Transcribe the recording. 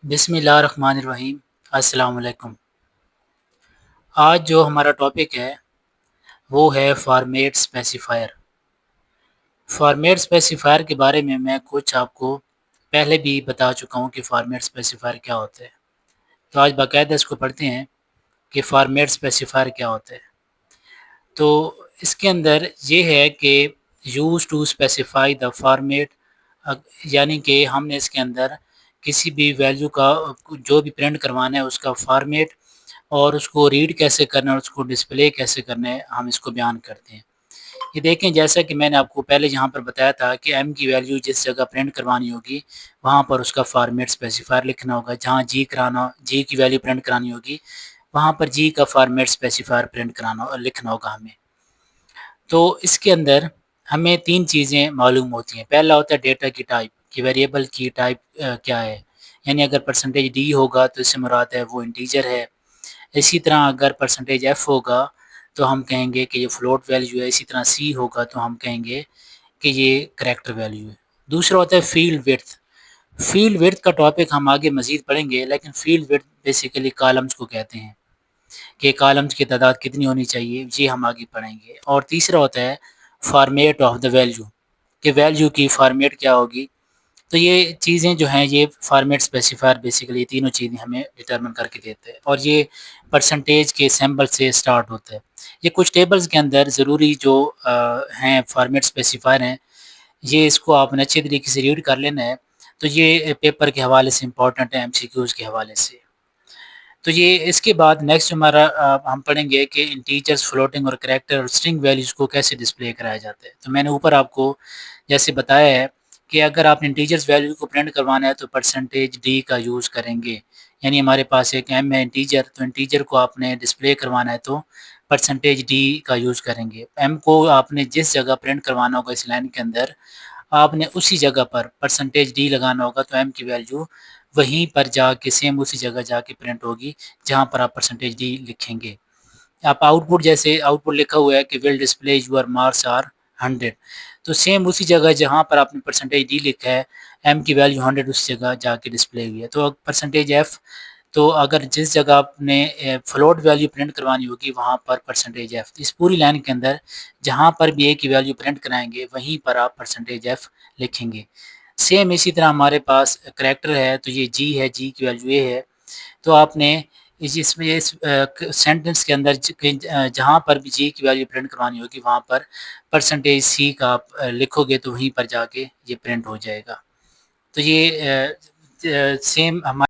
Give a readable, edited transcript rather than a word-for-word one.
بسم اللہ الرحمن الرحیم۔ السلام علیکم۔ آج جو ہمارا ٹاپک ہے وہ ہے فارمیٹ اسپیسیفائر۔ فارمیٹ اسپیسیفائر کے بارے میں کچھ آپ کو پہلے بھی بتا چکا ہوں کہ فارمیٹ اسپیسیفائر کیا ہوتا ہے، تو آج باقاعدہ اس کو پڑھتے ہیں کہ فارمیٹ اسپیسیفائر کیا ہوتا ہے۔ تو اس کے اندر یہ ہے کہ use to specify the format, یعنی کہ ہم نے اس کے اندر کسی بھی ویلیو کا جو بھی پرنٹ کروانا ہے اس کا فارمیٹ اور اس کو ریڈ کیسے کرنا ہے، اس کو ڈسپلے کیسے کرنا ہے، ہم اس کو بیان کرتے ہیں۔ یہ دیکھیں، جیسا کہ میں نے آپ کو پہلے یہاں پر بتایا تھا کہ ایم کی ویلیو جس جگہ پرنٹ کروانی ہوگی وہاں پر اس کا فارمیٹ اسپیسیفائر لکھنا ہوگا۔ جہاں جی کی ویلیو پرنٹ کرانی ہوگی وہاں پر جی کا فارمیٹ اسپیسیفائر پرنٹ کرانا اور لکھنا ہوگا ہمیں۔ تو اس کے اندر ہمیں تین چیزیں معلوم ہوتی ہیں۔ پہلا ہوتا ہے ڈیٹا کی ٹائپ، کہ ویریبل کی ٹائپ کیا ہے، یعنی اگر پرسنٹیج ڈی ہوگا تو اس سے مراد ہے وہ انٹیجر ہے۔ اسی طرح اگر پرسنٹیج ایف ہوگا تو ہم کہیں گے کہ یہ فلوٹ ویلیو ہے۔ اسی طرح سی ہوگا تو ہم کہیں گے کہ یہ کریکٹر ویلیو ہے۔ دوسرا ہوتا ہے فیلڈ وڈتھ۔ فیلڈ وڈتھ کا ٹاپک ہم آگے مزید پڑھیں گے، لیکن فیلڈ وڈتھ بیسیکلی کالمز کو کہتے ہیں کہ کالمز کی تعداد کتنی ہونی چاہیے، یہ ہم آگے پڑھیں گے۔ اور تیسرا ہوتا ہے فارمیٹ آف دا ویلیو، کہ ویلیو کی فارمیٹ کیا ہوگی۔ تو یہ چیزیں جو ہیں یہ فارمیٹ اسپیسیفائر بیسیکلی تینوں چیزیں ہمیں ڈٹرمن کر کے دیتے ہیں، اور یہ پرسنٹیج کے سیمبل سے سٹارٹ ہوتا ہے۔ یہ کچھ ٹیبلز کے اندر ضروری جو ہیں فارمیٹ اسپیسیفائر ہیں، یہ اس کو آپ نے اچھے طریقے سے ریڈ کر لینا ہے۔ تو یہ پیپر کے حوالے سے امپورٹنٹ ہے، ایم سی کیوز کے حوالے سے۔ تو یہ اس کے بعد نیکسٹ ہمارا ہم پڑھیں گے کہ انٹیجرز، فلوٹنگ اور کریکٹر اور اسٹرنگ ویلیوز کو کیسے ڈسپلے کرایا جاتا ہے۔ تو میں نے اوپر آپ کو جیسے بتایا ہے کہ اگر آپ انٹیجرز ویلیو کو پرنٹ کروانا ہے تو پرسنٹیج ڈی کا یوز کریں گے، یعنی ہمارے پاس ایک ایم ہے انٹیجر، تو انٹیجر کو آپ نے ڈسپلے کروانا ہے تو پرسنٹیج ڈی کا یوز کریں گے۔ ایم کو آپ نے جس جگہ پرنٹ کروانا ہوگا اس لائن کے اندر، آپ نے اسی جگہ پر پرسنٹیج ڈی لگانا ہوگا، تو ایم کی ویلیو وہیں پر جا کے سیم اسی جگہ جا کے پرنٹ ہوگی جہاں پر آپ پرسنٹیج ڈی لکھیں گے۔ آپ آؤٹ پٹ، جیسے آؤٹ پٹ لکھا ہوا ہے کہ will display your marks are 100، تو سیم اسی جگہ جہاں پر آپ نے پرسنٹیج ڈی لکھا ہے ایم کی ویلیو 100 اس جگہ جا کے ڈسپلے ہوئی ہے۔ تو پرسنٹیج ایف، تو اگر جس جگہ آپ نے فلوٹ ویلیو پرنٹ کروانی ہوگی وہاں پر پرسنٹیج ایف، اس پوری لائن کے اندر جہاں پر بھی اے کی ویلیو پرنٹ کرائیں گے وہیں پر آپ پرسنٹیج ایف لکھیں گے۔ سیم اسی طرح ہمارے پاس کریکٹر ہے، تو یہ جی ہے، جی کی ویلیو اے ہے، تو آپ نے اس میں اس سینٹنس کے اندر جہاں پر بھی جی کی ویلیو پرنٹ کروانی ہوگی وہاں پر پرسنٹیج سی کا آپ لکھو گے تو وہیں پر جا کے یہ پرنٹ ہو جائے گا۔ تو یہ سیم ہمارے